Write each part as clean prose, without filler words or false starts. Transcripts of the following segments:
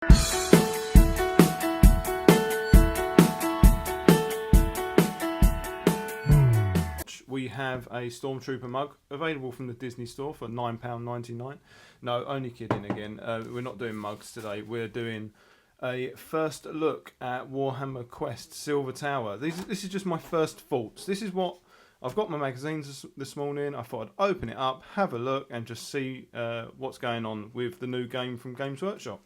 We have a Stormtrooper mug available from the Disney store for £9.99. No, only kidding again. We're not doing mugs today. We're doing a first look at Warhammer Quest Silver Tower. This is just my first thoughts. This is what I've got my magazines this morning. I thought I'd open it up, have a look, and just see what's going on with the new game from Games Workshop.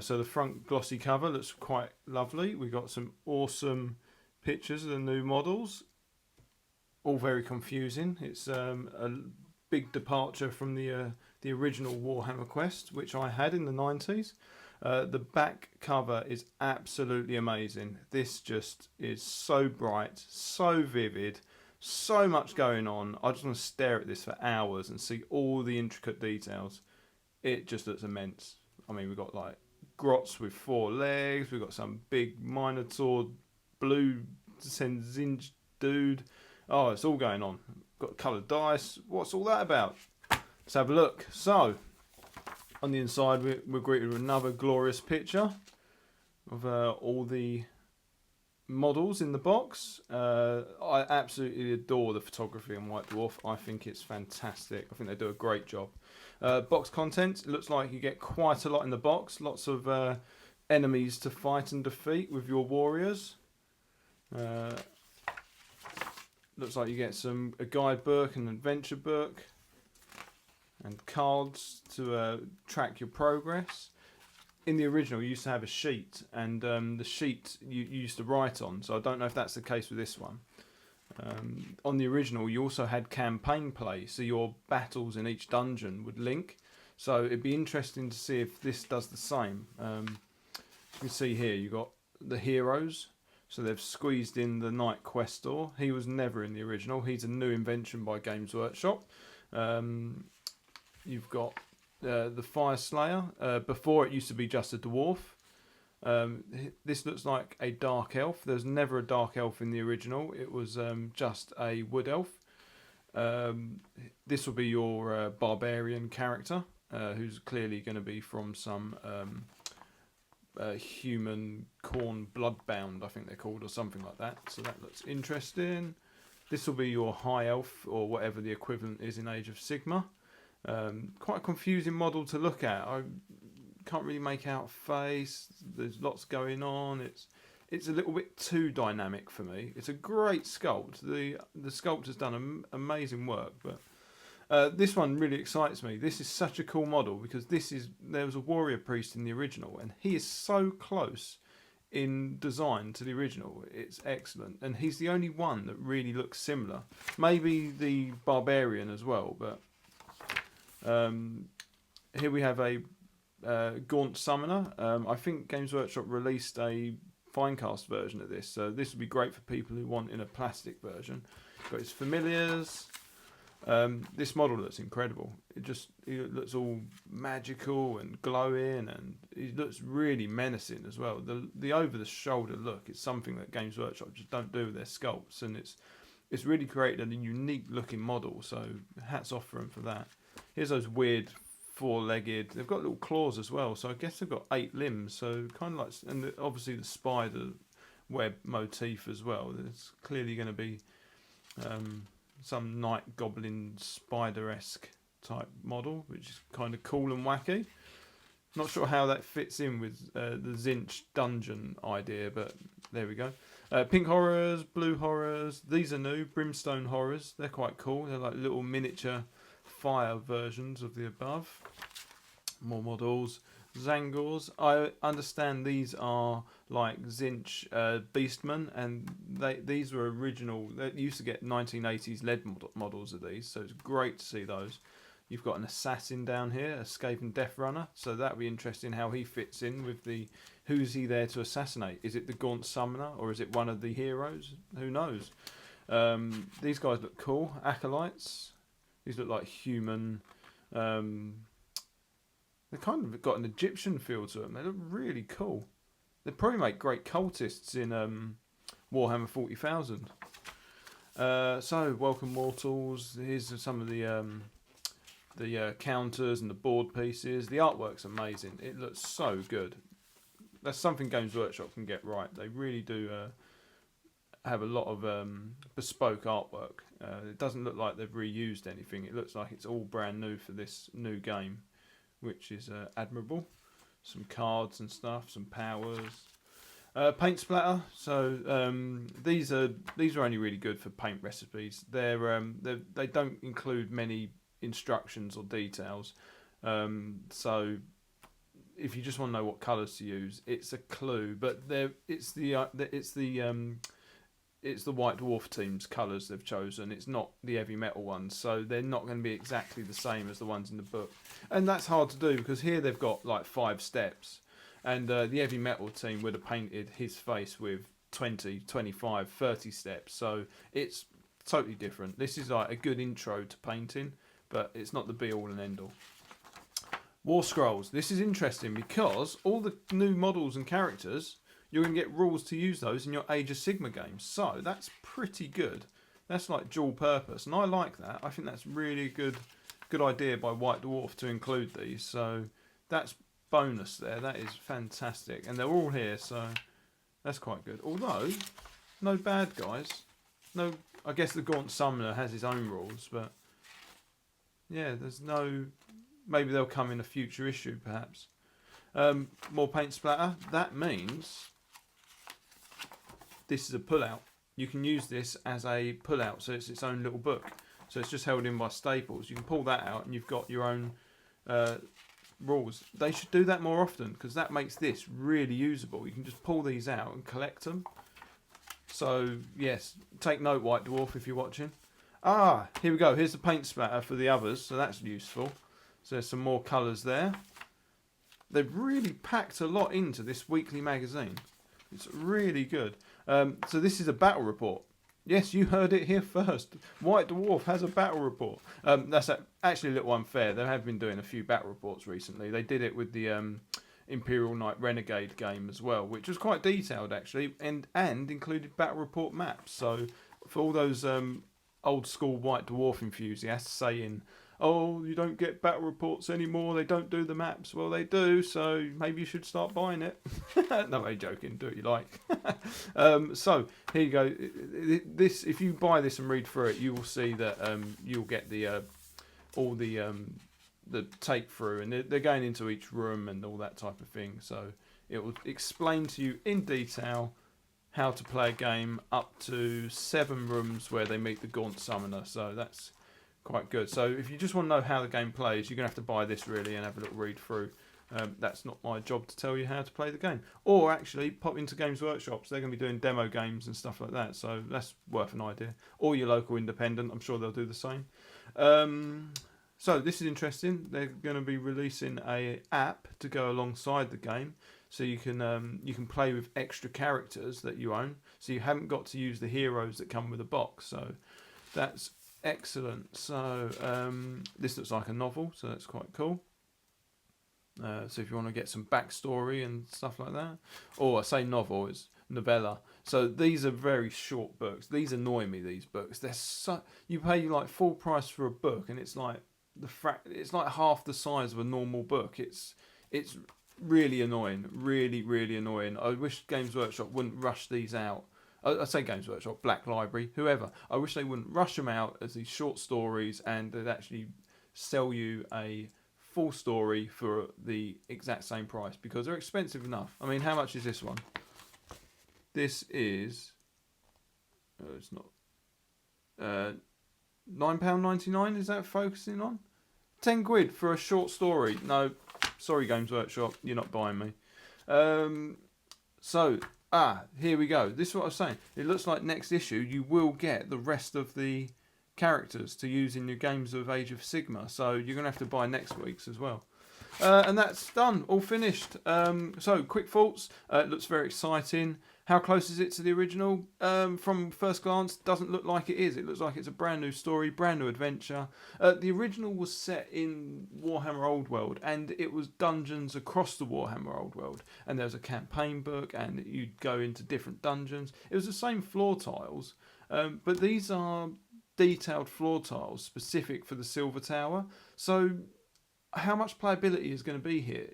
So the front glossy cover looks quite lovely. We've got some awesome pictures of the new models. All very confusing. It's a big departure from the original Warhammer Quest, which I had in the 90s. The back cover is absolutely amazing. This just is so bright, so vivid, so much going on. I just want to stare at this for hours and see all the intricate details. It just looks immense. I mean, we've got like grots with 4 legs. We've got some big Minotaur blue Zinj dude. Oh, it's all going on. Got coloured dice. What's all that about? Let's have a look. So, on the inside, we're greeted with another glorious picture of all the models in the box. I absolutely adore the photography on White Dwarf. I think it's fantastic. I think they do a great job. Box content. It looks like you get quite a lot in the box. Lots of enemies to fight and defeat with your warriors. Looks like you get a guidebook, an adventure book, and cards to track your progress. In the original, you used to have a sheet, and the sheet you used to write on, so I don't know if that's the case with this one. On the original, you also had campaign play, so your battles in each dungeon would link. So it'd be interesting to see if this does the same. As you can see here, you've got the heroes. So they've squeezed in the Knight Questor. He was never in the original. He's a new invention by Games Workshop. You've got the Fire Slayer. Before it used to be just a dwarf. This looks like a dark elf. There's never a dark elf in the original. It was just a wood elf. This will be your barbarian character, who's clearly going to be from some human corn bloodbound, I think they're called, or something like that. So that looks interesting. This will be your high elf, or whatever the equivalent is in Age of Sigmar. Quite a confusing model to look at. I can't really make out face. There's lots going on. It's a little bit too dynamic for me. It's a great sculpt. The sculptor's done amazing work, but this one really excites me. This is such a cool model because there was a warrior priest in the original, and he is so close in design to the original. It's excellent, and he's the only one that really looks similar. Maybe the barbarian as well, but here we have a Gaunt Summoner. I think Games Workshop released a Finecast version of this, so this would be great for people who want in a plastic version. Got his familiars. This model looks incredible. It looks all magical and glowing, and it looks really menacing as well. The over the shoulder look is something that Games Workshop just don't do with their sculpts, and it's really created a unique looking model. So hats off for them for that. Here's those weird 4-legged. They've got little claws as well, so I guess they've got 8 limbs. So kind of like, and obviously the spider web motif as well. There's clearly going to be some night goblin spider-esque type model, which is kind of cool and wacky. Not sure how that fits in with the Zinch dungeon idea, but there we go. Pink horrors, blue horrors. These are new. Brimstone horrors. They're quite cool. They're like little miniature fire versions of the above. More models. Zangors. I understand these are like Zinch Beastmen, and these were original. They used to get 1980s LED models of these, so it's great to see those. You've got an assassin down here, Escaping Death Runner, so that'll be interesting how he fits in with the. Who's he there to assassinate? Is it the Gaunt Summoner, or is it one of the heroes? Who knows? These guys look cool. Acolytes. These look like human. They've kind of got an Egyptian feel to them. They look really cool. They'd probably make great cultists in Warhammer 40,000. So, welcome mortals. Here's some of the counters and the board pieces. The artwork's amazing. It looks so good. That's something Games Workshop can get right. They really do have a lot of bespoke artwork. It doesn't look like they've reused anything. It looks like it's all brand new for this new game, which is admirable. Some cards and stuff, some powers. Paint splatter. So these are only really good for paint recipes. They don't include many instructions or details. So if you just want to know what colours to use, it's a clue. But it's the White Dwarf team's colours they've chosen. It's not the heavy metal ones, so they're not going to be exactly the same as the ones in the book. And that's hard to do because here they've got like 5 steps. And the heavy metal team would have painted his face with 20, 25, 30 steps. So it's totally different. This is like a good intro to painting, but it's not the be all and end all. War Scrolls. This is interesting because all the new models and characters, you're going to get rules to use those in your Age of Sigmar games. So that's pretty good. That's like dual purpose. And I like that. I think that's really good idea by White Dwarf to include these. So that's bonus there. That is fantastic. And they're all here, so that's quite good. Although, no bad guys. No, I guess the Gaunt Summoner has his own rules, but yeah, there's no... Maybe they'll come in a future issue, perhaps. More paint splatter. That means this is a pull-out. You can use this as a pull-out, so it's its own little book. So it's just held in by staples. You can pull that out and you've got your own rules. They should do that more often because that makes this really usable. You can just pull these out and collect them. So, yes, take note, White Dwarf, if you're watching. Ah, here we go. Here's the paint splatter for the others, so that's useful. So there's some more colours there. They've really packed a lot into this weekly magazine. It's really good. So this is a battle report. Yes, you heard it here first. White Dwarf has a battle report. That's actually a little unfair. They have been doing a few battle reports recently. They did it with the Imperial Knight Renegade game as well, which was quite detailed actually, and included battle report maps. So for all those old school White Dwarf enthusiasts saying, oh, you don't get battle reports anymore, they don't do the maps. Well, they do, so maybe you should start buying it. No, I'm joking, do what you like. So, here you go. This, if you buy this and read through it, you will see that you'll get the all the take through, and they're going into each room and all that type of thing. So, it will explain to you in detail how to play a game up to 7 rooms where they meet the Gaunt Summoner. So, that's quite good. So if you just want to know how the game plays, you're going to have to buy this really and have a little read through. That's not my job to tell you how to play the game. Or actually pop into Games Workshops. They're going to be doing demo games and stuff like that. So that's worth an idea. Or your local independent. I'm sure they'll do the same. So this is interesting. They're going to be releasing a app to go alongside the game. So you can play with extra characters that you own. So you haven't got to use the heroes that come with a box. So that's excellent. So this looks like a novel, so that's quite cool. So if you want to get some backstory and stuff like that, or I say novel, it's novella. So these are very short books. These annoy me. These books, you pay like full price for a book, and it's like it's like half the size of a normal book. It's really annoying, really annoying. I wish Games Workshop wouldn't rush these out. I say Games Workshop, Black Library, whoever. I wish they wouldn't rush them out as these short stories and they'd actually sell you a full story for the exact same price because they're expensive enough. I mean, how much is this one? This is... it's not... £9.99, is that focusing on? 10 quid for a short story. No, sorry Games Workshop, you're not buying me. Here we go. This is what I was saying. It looks like next issue you will get the rest of the characters to use in your games of Age of Sigmar. So you're going to have to buy next week's as well. And that's done. All finished. So quick thoughts. It looks very exciting. How close is it to the original? From first glance, doesn't look like it is. It looks like it's a brand new story, brand new adventure. The original was set in Warhammer Old World, and it was dungeons across the Warhammer Old World. And there was a campaign book, and you'd go into different dungeons. It was the same floor tiles, but these are detailed floor tiles specific for the Silver Tower. So how much playability is going to be here?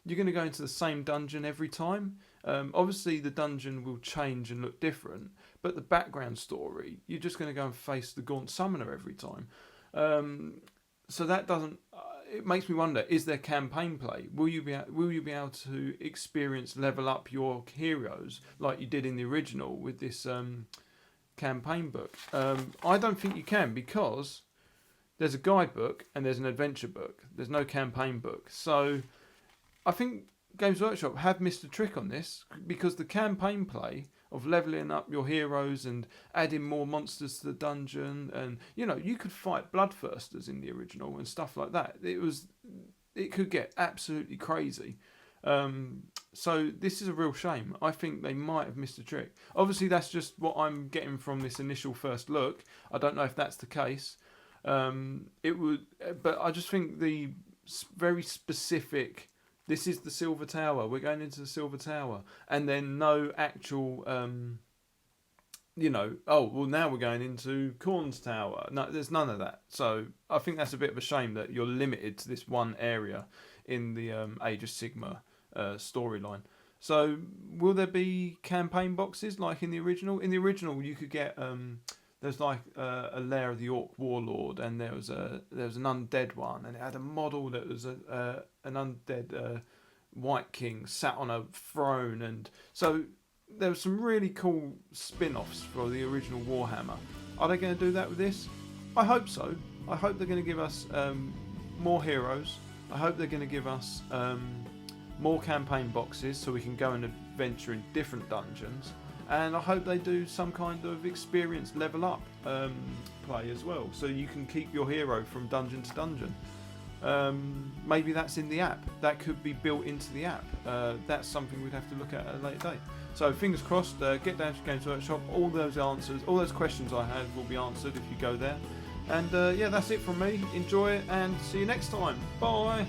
You're going to go into the same dungeon every time. Obviously, the dungeon will change and look different, but the background story, you're just going to go and face the Gaunt Summoner every time. So that doesn't. It makes me wonder: is there campaign play? Will you be able to experience level up your heroes like you did in the original with this campaign book? I don't think you can, because there's a guidebook and there's an adventure book. There's no campaign book. So I think Games Workshop have missed a trick on this, because the campaign play of leveling up your heroes and adding more monsters to the dungeon, and you could fight bloodthirsters in the original and stuff like that. It could get absolutely crazy. So this is a real shame. I think they might have missed a trick. Obviously, that's just what I'm getting from this initial first look. I don't know if that's the case. But I just think the very specific. This is the Silver Tower. We're going into the Silver Tower, and then no actual. Now we're going into Khorne's Tower. No, there's none of that. So I think that's a bit of a shame that you're limited to this one area in the Age of Sigmar storyline. So will there be campaign boxes like in the original? In the original, you could get there's like a lair of the Orc Warlord, and there was an undead one, and it had a model that was an undead White King sat on a throne, and so there was some really cool spin-offs for the original Warhammer. Are they going to do that with this? I hope so. I hope they're going to give us more heroes. I hope they're going to give us more campaign boxes so we can go and adventure in different dungeons. And I hope they do some kind of experience level up play as well, so you can keep your hero from dungeon to dungeon. Maybe that's in the app. That could be built into the app. That's something we'd have to look at a later date. So fingers crossed, get down to Games Workshop. All those questions I had will be answered if you go there. And that's it from me. Enjoy it and see you next time. Bye.